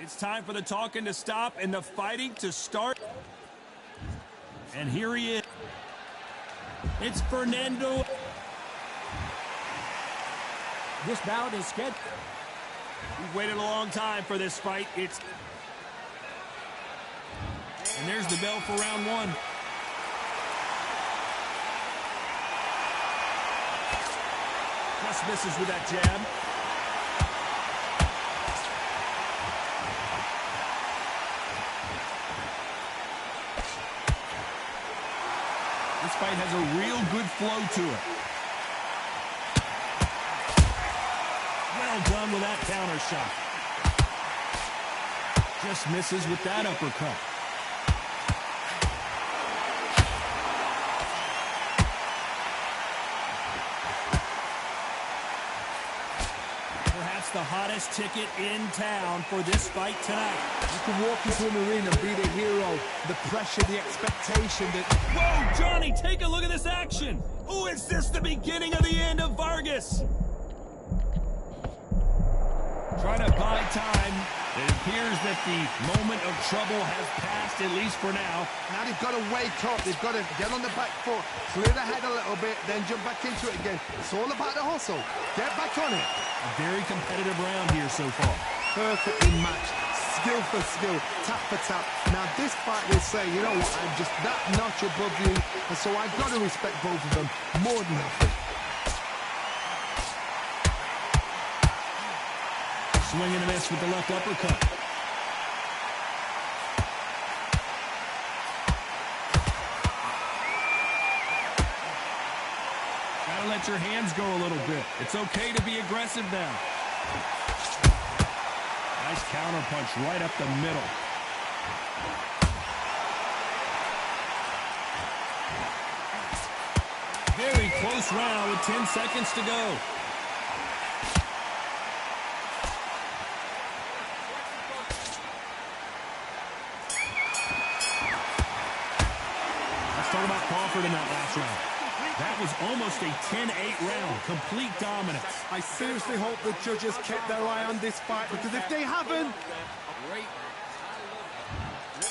It's time for the talking to stop and the fighting to start. And here he is. It's Fernando. This bout is scheduled. We've waited a long time for this fight. And there's the bell for round one. Just misses with that jab. This fight has a real good flow to it. Well done with that counter shot. Just misses with that uppercut. Perhaps the hottest ticket in town for this fight tonight. You can walk into an arena and be the hero, the pressure, the expectation that... Whoa, Johnny, take a look at this action. Oh, is this the beginning of the end of Vargas? Trying to buy time. It appears that the moment of trouble has passed, at least for now. Now they've got to wake up. They've got to get on the back foot, clear the head a little bit, then jump back into it again. It's all about the hustle. Get back on it. A very competitive round here so far. Perfectly matched. Skill for skill, tap for tap. Now this fight will say, you know what, I'm just that notch above you, and so I've got to respect both of them more than happy. Swing and a miss with the left uppercut. Gotta let your hands go a little bit. It's okay to be aggressive now. Nice counter punch right up the middle. Very close round with 10 seconds to go. Let's talk about Crawford in that last round. That was almost a 10-8 round. Complete dominance. I seriously hope the judges kept their eye on this fight, because if they haven't...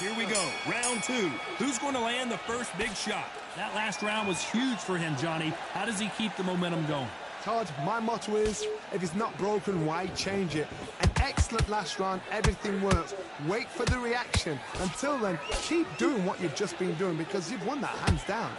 Here we go, round two. Who's going to land the first big shot? That last round was huge for him, Johnny. How does he keep the momentum going? Todd, my motto is, if it's not broken, why change it? An excellent last round, everything works. Wait for the reaction. Until then, keep doing what you've just been doing, because you've won that hands down.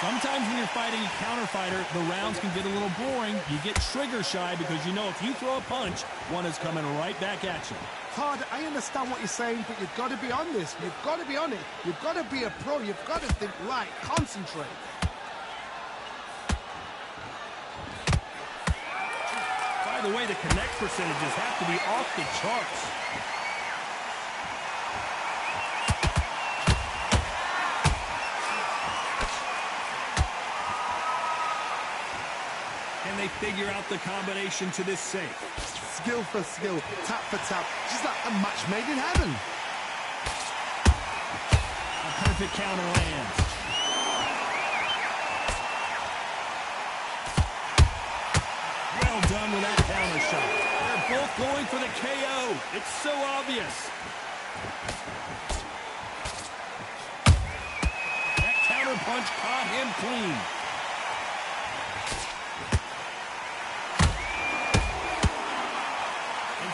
Sometimes when you're fighting a counter fighter, the rounds can get a little boring. You get trigger shy because you know if you throw a punch, one is coming right back at you. Todd, I understand what you're saying, but you've got to be on this. You've got to be on it. You've got to be a pro. You've got to think right. Concentrate. By the way, the connect percentages have to be off the charts. Can they figure out the combination to this safe? Skill for skill, tap for tap, just like a match made in heaven. A perfect counter lands. Well done with that counter shot. They're both going for the KO. It's so obvious. That counter punch caught him clean.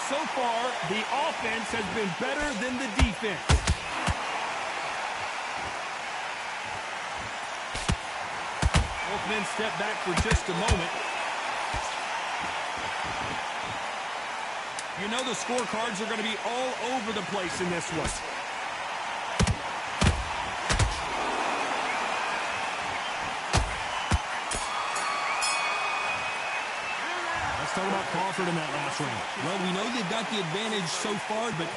So far, the offense has been better than the defense. Both men step back for just a moment. You know the scorecards are going to be all over the place in this one. Talk about Crawford in that last round. Well, we know they've got the advantage so far, but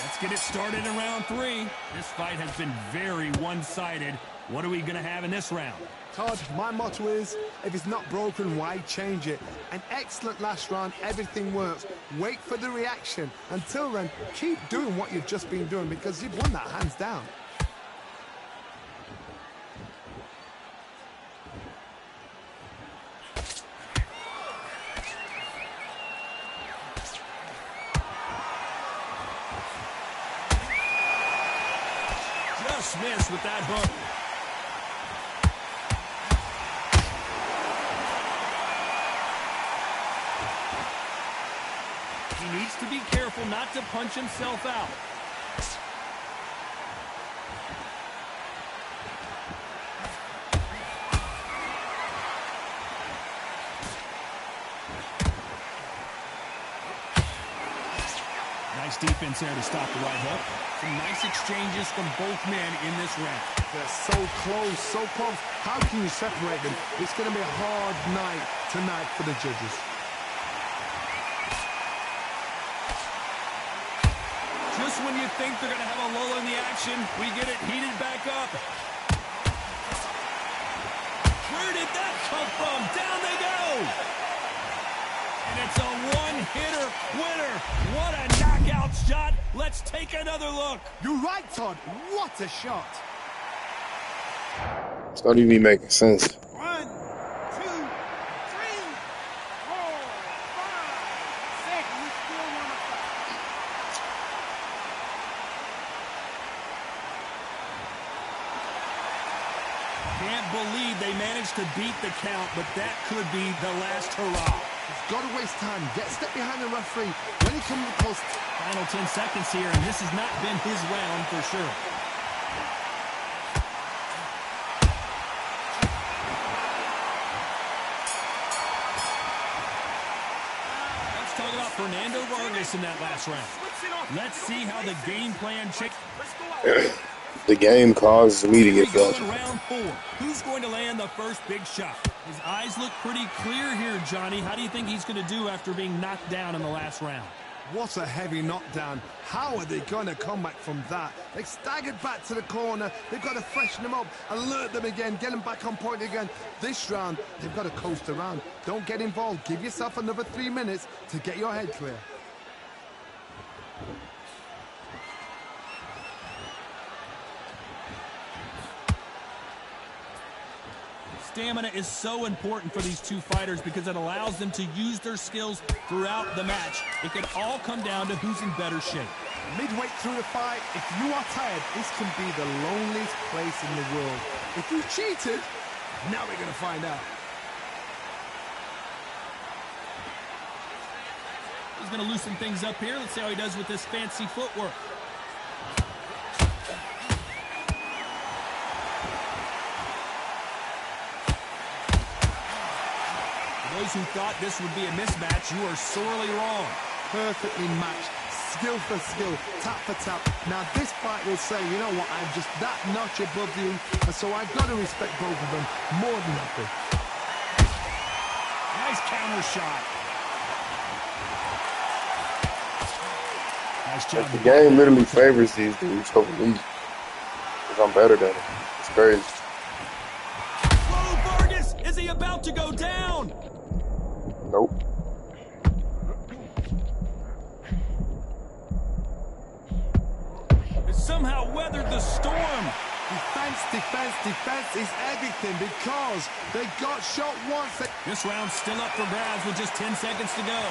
let's get it started in round three. This fight has been very one-sided. What are we going to have in this round? Todd, my motto is, if it's not broken, why change it? An excellent last round, everything works. Wait for the reaction. Until then, keep doing what you've just been doing, because you've won that hands down. miss with that hook. He needs to be careful not to punch himself out. Nice defense there to stop the right hook. Some nice exchanges from both men in this round. They're so close, so close. How can you separate them? It's going to be a hard night tonight for the judges. Just when you think they're going to have a lull in the action, we get it heated back up. Where did that come from? Down they go! And it's a one-hitter winner. What a knockout shot. Let's take another look. You're right, Todd. What a shot. It's not even making sense. 1, 2, 3, 4, 5, 6. We still want to fight. Can't believe they managed to beat the count, but that could be the last hurrah. He's got to waste time. Get a step behind the referee. When he comes close. Final 10 seconds here, and this has not been his round for sure. Let's talk about Fernando Vargas in that last round. Let's see how the game plan changed. The game causes me to get Going flushed. round 4. Who's going to land the first big shot? His eyes look pretty clear here, Johnny. How do you think he's going to do after being knocked down in the last round? What a heavy knockdown. How are they going to come back from that? They staggered back to the corner. They've got to freshen them up, alert them again, get them back on point again. This round, they've got to coast around. Don't get involved. Give yourself another 3 minutes to get your head clear. Stamina is so important for these two fighters because it allows them to use their skills throughout the match. It can all come down to who's in better shape. Midway through the fight, if you are tired, this can be the loneliest place in the world. If you cheated, now we're going to find out. He's going to loosen things up here. Let's see how he does with this fancy footwork. Those who thought this would be a mismatch, you are sorely wrong. Perfectly matched, skill for skill, tap for tap. Now this fight will say, you know what, I'm just that notch above you, and so I've got to respect both of them more than nothing. Nice counter shot. Nice job. Like, the game literally favors these dudes over me. Because I'm better than them. It's crazy. Whoa, Vargas! Is he about to go down? Nope. Somehow weathered the storm. Defense, defense, defense is everything because they got shot once. This round's still up for grabs with just 10 seconds to go.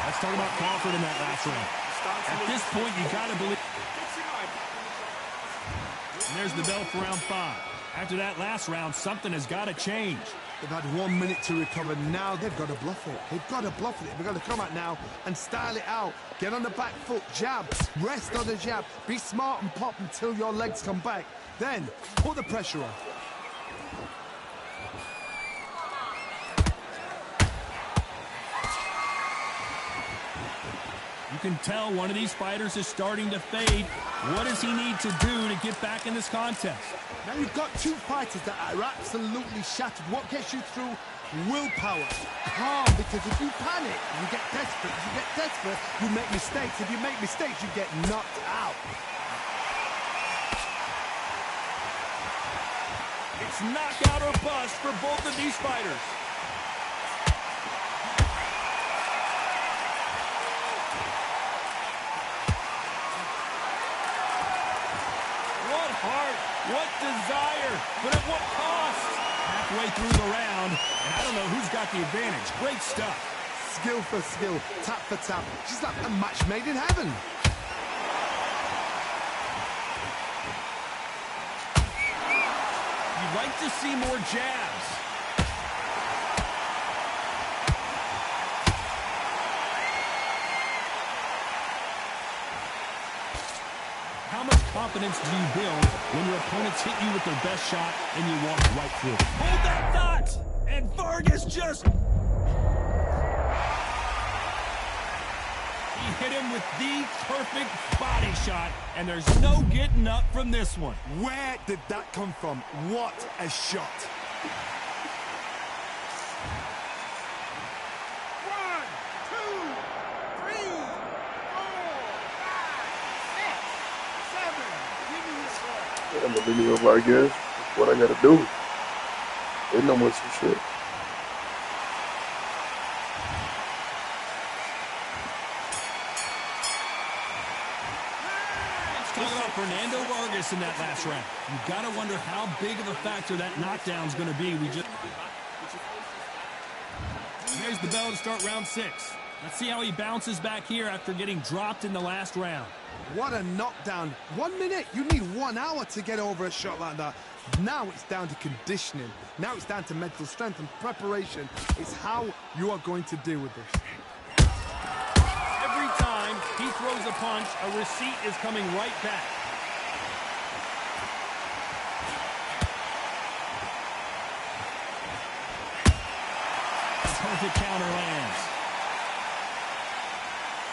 Let's talk about Crawford in that last round. At this point, you got to believe. And there's the bell for round 5. After that last round, something has got to change. They've had 1 minute to recover. Now they've got to bluff it. They've got to bluff it. They've got to come out now and style it out. Get on the back foot, jab, rest on the jab. Be smart and pop until your legs come back. Then put the pressure on. You can tell one of these fighters is starting to fade. What does he need to do to get back in this contest? Now you've got two fighters that are absolutely shattered. What gets you through? Willpower. Calm, because if you panic, you get desperate. If you get desperate, you make mistakes. If you make mistakes, you get knocked out. It's knockout or bust for both of these fighters. What heart, what desire, but at what cost? Halfway through the round, and I don't know who's got the advantage. Great stuff. Skill for skill, tap for tap. She's like a match made in heaven. You'd like to see more jabs. How much confidence do you build when your opponents hit you with their best shot and you walk right through it? Hold that thought! And Vargas just... He hit him with the perfect body shot, and there's no getting up from this one. Where did that come from? What a shot. 1, 2, 3, 4, 5, 6, 7. Give me this one. I'm a video of I guess. That's what I gotta do. They know what's some shit. Talking about Fernando Vargas in that last round. You've got to wonder how big of a factor that knockdown is going to be. There's the bell to start round 6. Let's see how he bounces back here after getting dropped in the last round. What a knockdown. 1 minute, you need 1 hour to get over a shot like that. Now it's down to conditioning. Now it's down to mental strength and preparation. It's how you are going to deal with this. Every time he throws a punch, a receipt is coming right back. Perfect counter lands.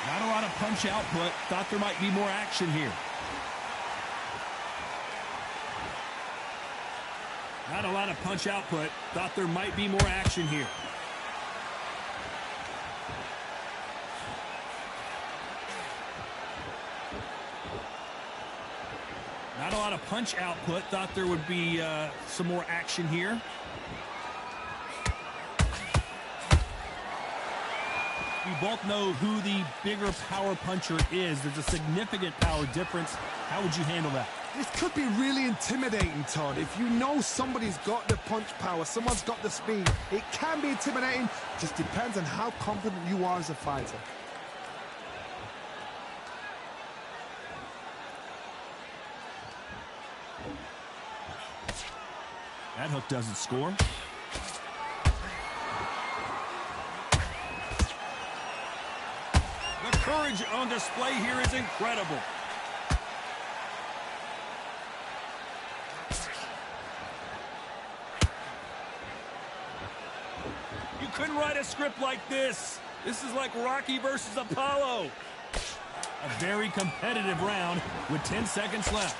Not a lot of punch output. Thought there might be more action here. Not a lot of punch output. Thought there might be more action here. Not a lot of punch output. Thought there would be some more action here. We both know who the bigger power puncher is. There's a significant power difference. How would you handle that? This could be really intimidating, Todd. If you know somebody's got the punch power, someone's got the speed, it can be intimidating. Just depends on how confident you are as a fighter. That hook doesn't score. The courage on display here is incredible. You couldn't write a script like this. This is like Rocky versus Apollo. A very competitive round with 10 seconds left.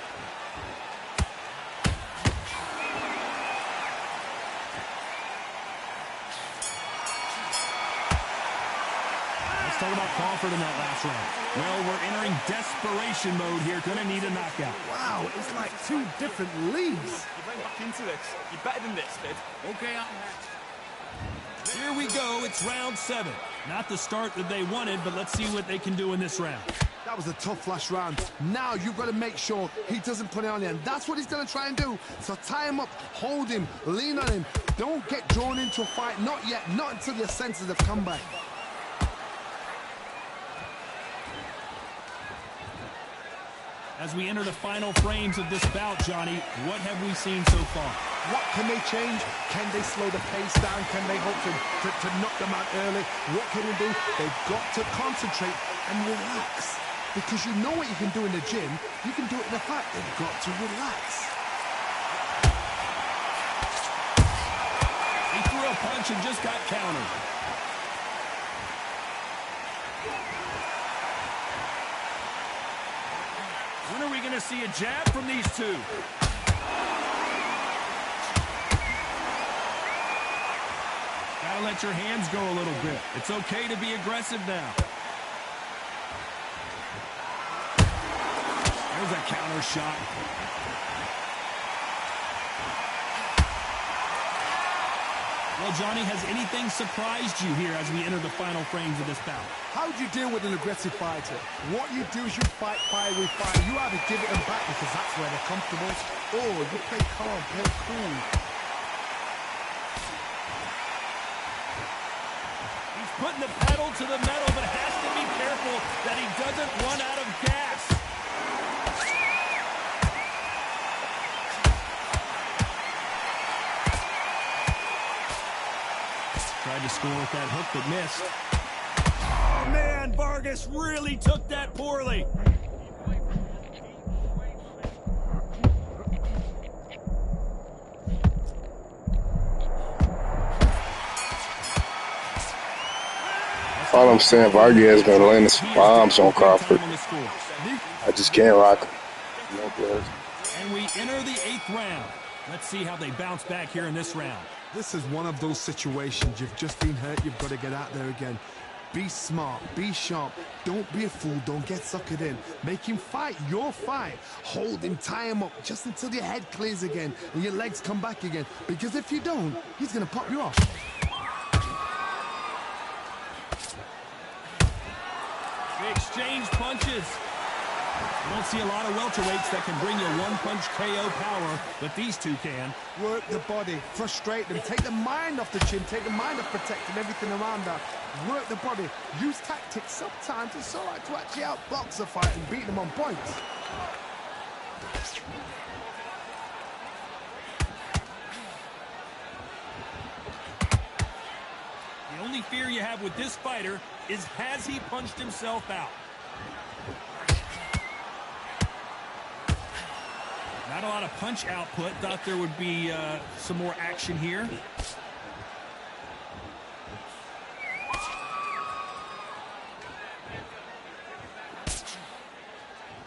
Talk about Crawford in that last round. Well, we're entering desperation mode here. Gonna need a knockout. Wow, it's like 2 different leagues. You're going back into this. You're better than this, kid. Okay, here we go. It's round 7. Not the start that they wanted, but let's see what they can do in this round. That was a tough last round. Now you've got to make sure he doesn't put it on you, and that's what he's going to try and do. So tie him up, hold him, lean on him. Don't get drawn into a fight. Not yet. Not until your senses have come back. As we enter the final frames of this bout, Johnny, what have we seen so far? What can they change? Can they slow the pace down? Can they hope to knock them out early? What can they do? They've got to concentrate and relax. Because you know what you can do in the gym, you can do it in the fight. They've got to relax. He threw a punch and just got countered. When are we going to see a jab from these two? Gotta let your hands go a little bit. It's okay to be aggressive now. There's a counter shot. Well, Johnny, has anything surprised you here as we enter the final frames of this bout? How do you deal with an aggressive fighter? What you do is you fight fire with fire. You either give it them back because that's where they're comfortable, or you play calm, play cool. pedal to the metal, but has to be careful that he doesn't run out of gas. Tried to score with that hook, but missed. Oh, man, Vargas really took that poorly. All I'm saying, Vargas has been landing some bombs on Crawford. I just can't rock him. No players. And we enter the 8th round. Let's see how they bounce back here in this round. This is one of those situations. You've just been hurt. You've got to get out there again. Be smart. Be sharp. Don't be a fool. Don't get suckered in. Make him fight your fight. Hold him. Tie him up just until your head clears again and your legs come back again. Because if you don't, he's going to pop you off. They exchange punches. You don't see a lot of welterweights that can bring you one-punch KO power, but these two can. Work the body, frustrate them, take the mind off the chin, take the mind off protecting everything around that. Work the body, use tactics. Sometimes it's all right to actually outbox a fight and beat them on points. The only fear you have with this fighter is, has he punched himself out? Not a lot of punch output. Thought there would be some more action here.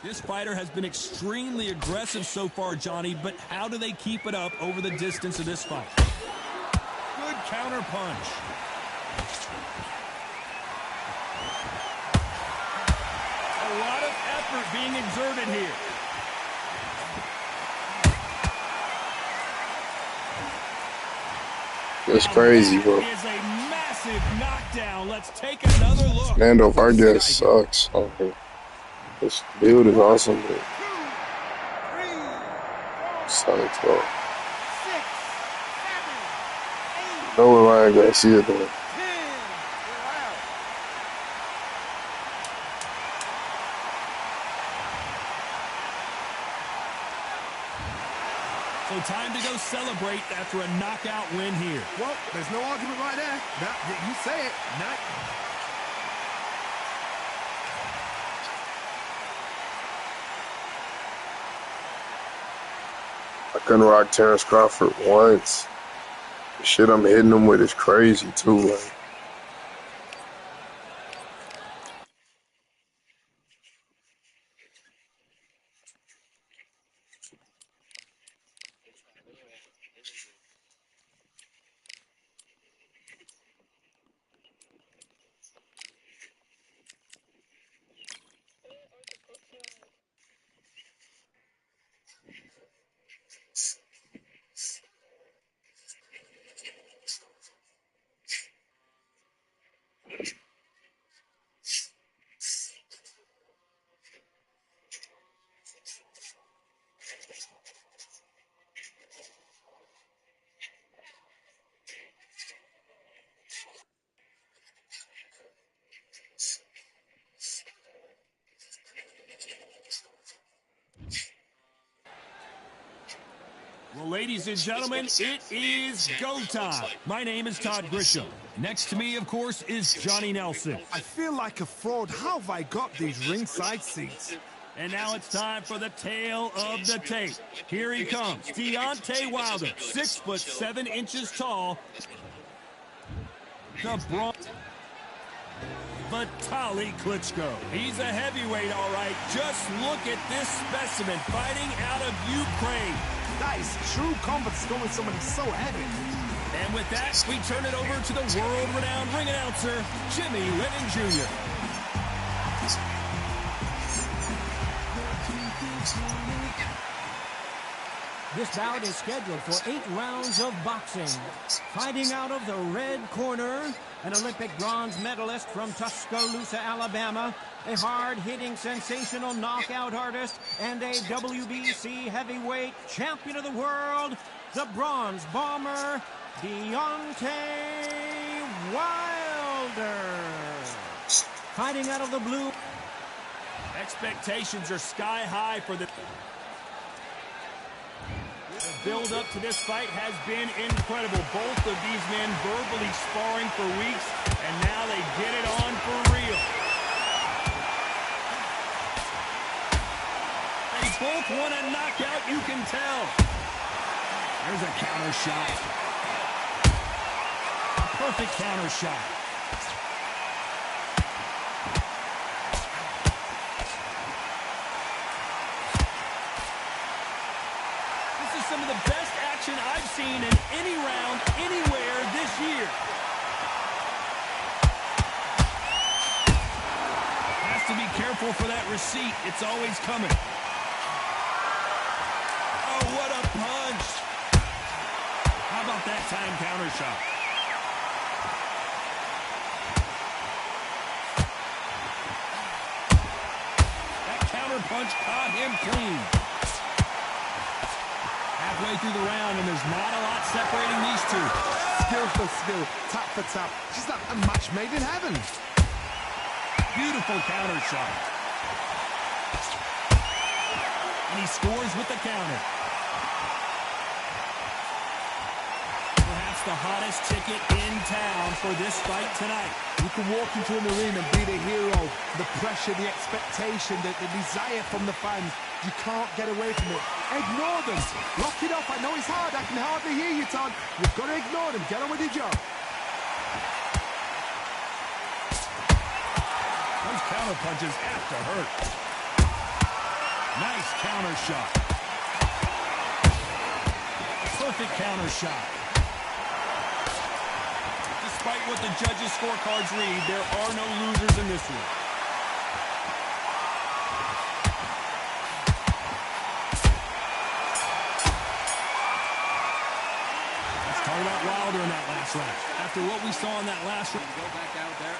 This fighter has been extremely aggressive so far, Johnny, but how do they keep it up over the distance of this fight? Good counter punch. A lot of effort being exerted here. That's crazy, bro. That is a massive knockdown. Let's take another look. Fernando Vargas sucks. Okay. This build is awesome, but solid 12. No way Ryan Garcia though. So time to go celebrate after a knockout win here. Well, there's no argument right there. You say it. I couldn't rock Terrence Crawford once. The shit I'm hitting him with is crazy too. Like, Well, ladies and gentlemen, it is go time. My name is Todd Grisham. Next to me, of course, is Johnny Nelson. I feel like a fraud. How have I got these ringside seats? And now it's time for the tale of the tape. Here he comes, Deontay Wilder, 6'7" tall. The Braun Vitaly Klitschko. He's a heavyweight, all right. Just look at this specimen fighting out of Ukraine. That is true combat scoring somebody so heavy. And with that, we turn it over to the world-renowned ring announcer, Jimmy Lennon Jr. This bout is scheduled for 8 rounds of boxing. Fighting out of the red corner, an Olympic bronze medalist from Tuscaloosa, Alabama, a hard-hitting, sensational knockout artist, and a WBC heavyweight champion of the world, the Bronze Bomber, Deontay Wilder. Fighting out of the blue. Expectations are sky high for the build up to this fight has been incredible. Both of these men verbally sparring for weeks, and now they get it on for real. They both want a knockout, you can tell. There's a counter shot. A perfect counter shot. Some of the best action I've seen in any round, anywhere this year. Has to be careful for that receipt. It's always coming. Oh, what a punch. How about that time counter shot? That counter punch caught him clean. Halfway through the round, and there's not a lot separating these two. Skill for skill, tap for tap. Just like a match made in heaven. Beautiful counter shot. And he scores with the counter. Perhaps the hottest ticket in town for this fight tonight. You can walk into an arena and be the hero. The pressure, the expectation, the desire from the fans. You can't get away from it. Ignore them. Lock it up. I know it's hard. I can hardly hear you, Todd. You've got to ignore them. Get on with your job. Those counter punches have to hurt. Nice counter shot. Perfect counter shot. Despite what the judges' scorecards read, there are no losers in this one. Talk about Wilder in that last round. After what we saw in that last round. Go back out there.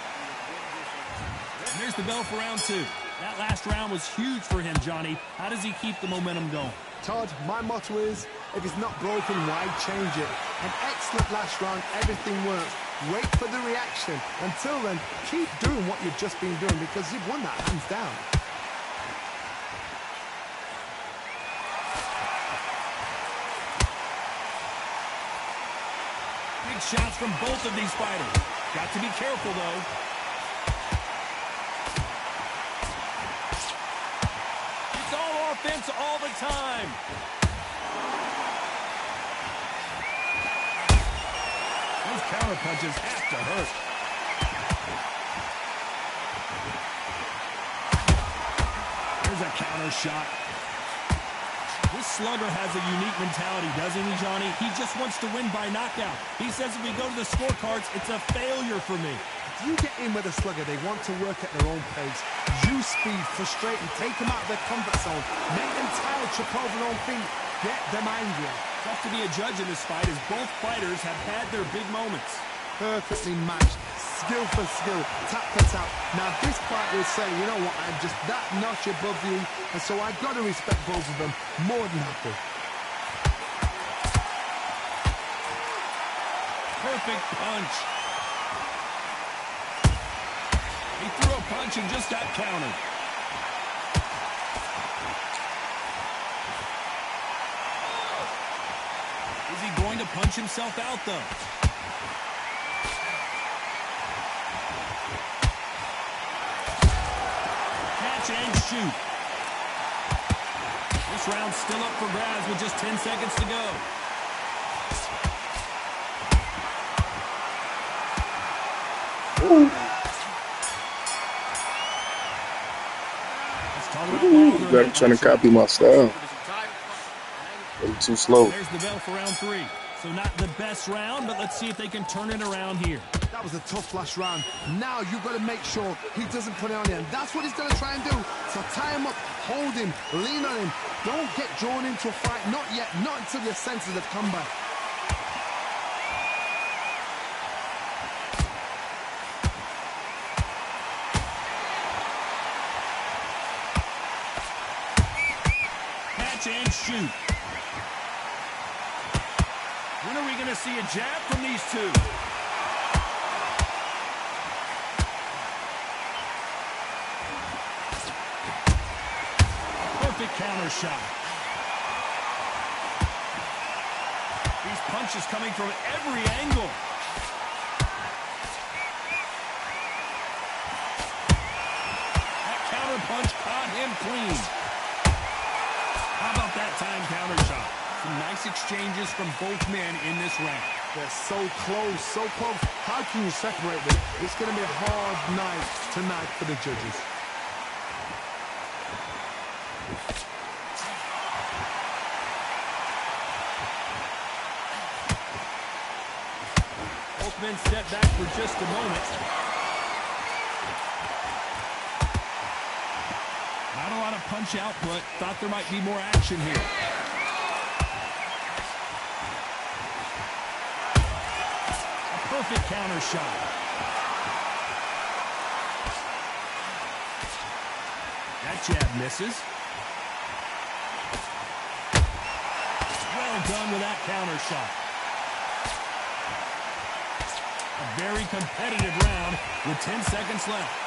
And there's the bell for round two. That last round was huge for him, Johnny. How does he keep the momentum going? Todd, my motto is, if it's not broken, why change it? An excellent last round, everything works. Wait for the reaction. Until then, keep doing what you've just been doing because you've won that hands down. Big shots from both of these fighters. Got to be careful, though. It's all offense all the time. Those counter punches have to hurt. There's a counter shot. This slugger has a unique mentality, doesn't he, Johnny? He just wants to win by knockout. He says if we go to the scorecards, it's a failure for me. If you get in with a slugger, they want to work at their own pace. Use speed, frustrate them, take them out of their comfort zone, make them tired, trip over their own feet, get them angry. Tough to be a judge in this fight as both fighters have had their big moments. Perfectly matched, skill for skill, tap for tap. Now this fight will say, you know what, I'm just that notch above you, and so I've got to respect both of them more than happy. Perfect punch. He threw a punch and just got countered. Is he going to punch himself out, though? Catch and shoot. This round's still up for grabs with just 10 seconds to go. Better trying to copy my style. It's too slow. There's the bell for round three. So not the best round, but let's see if they can turn it around here. That was a tough last round. Now you've got to make sure he doesn't put it on you. And that's what he's going to try and do. So tie him up, hold him, lean on him. Don't get drawn into a fight. Not yet. Not until your senses have come back. Catch and shoot. When are we going to see a jab from these two? perfect counter shot. These punches coming from every angle. That counter punch caught him clean. How about that time counter shot? Some nice exchanges from both men in this round. They're so close, so close. How can you separate them? It's going to be a hard night tonight for the judges. Both men step back for just a moment. Not a lot of punch output. Thought there might be more action here. Perfect counter shot. That jab misses. Well done with that counter shot. A very competitive round with 10 seconds left.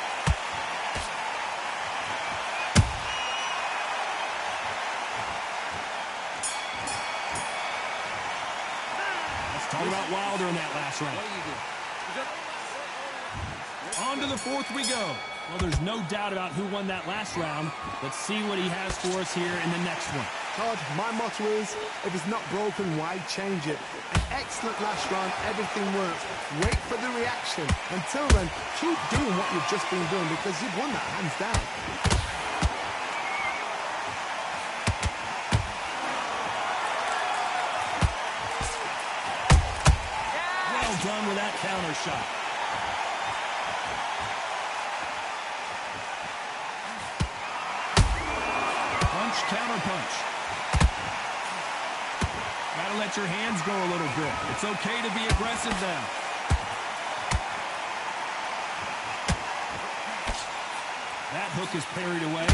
Talk about Wilder in that last round. On to the fourth we go. Well, there's no doubt about who won that last round. Let's see what he has for us here in the next one. Todd, my motto is, if it's not broken, why change it? An excellent last round, everything works. Wait for the reaction. Until then, keep doing what you've just been doing because you've won that hands down. Done with that counter shot. Punch, counter punch. Gotta let your hands go a little bit. It's okay to be aggressive now. That hook is parried away.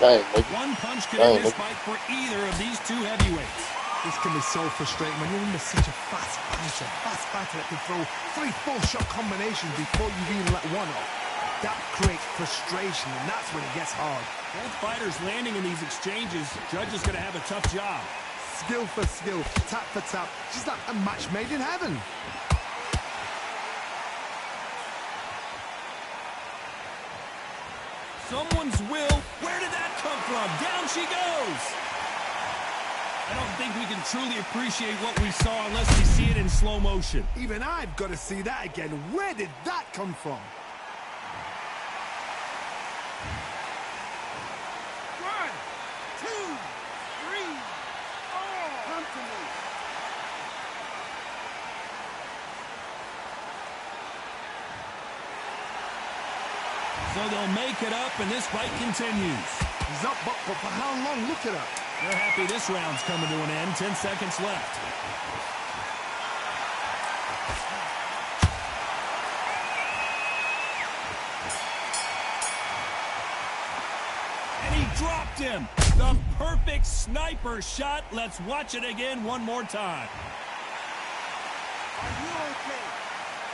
One punch could end this fight for either of these two heavyweights. This can be so frustrating when you're under such a fast fighter that can throw 3 full-shot combinations before you even let one off. That creates frustration, and that's when it gets hard. Both fighters landing in these exchanges. Judge is going to have a tough job. Skill for skill, tap for tap, just like a match made in heaven. Someone's will. Where did that come from? Down she goes. I don't think we can truly appreciate what we saw unless we see it in slow motion. Even I've got to see that again. Where did that come from? 1, 2, 3, 4. Come to me. So they'll make it up, and this fight continues. He's up, but for how long? Look it up. They're happy this round's coming to an end. 10 seconds left. And he dropped him. The perfect sniper shot. Let's watch it again one more time. Are you okay?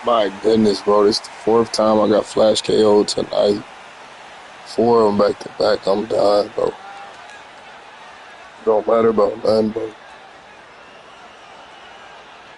My goodness, bro. This is the 4th time I got flash KO'd tonight. 4 of them back to back. I'm done, bro. Don't matter about nothing, bro.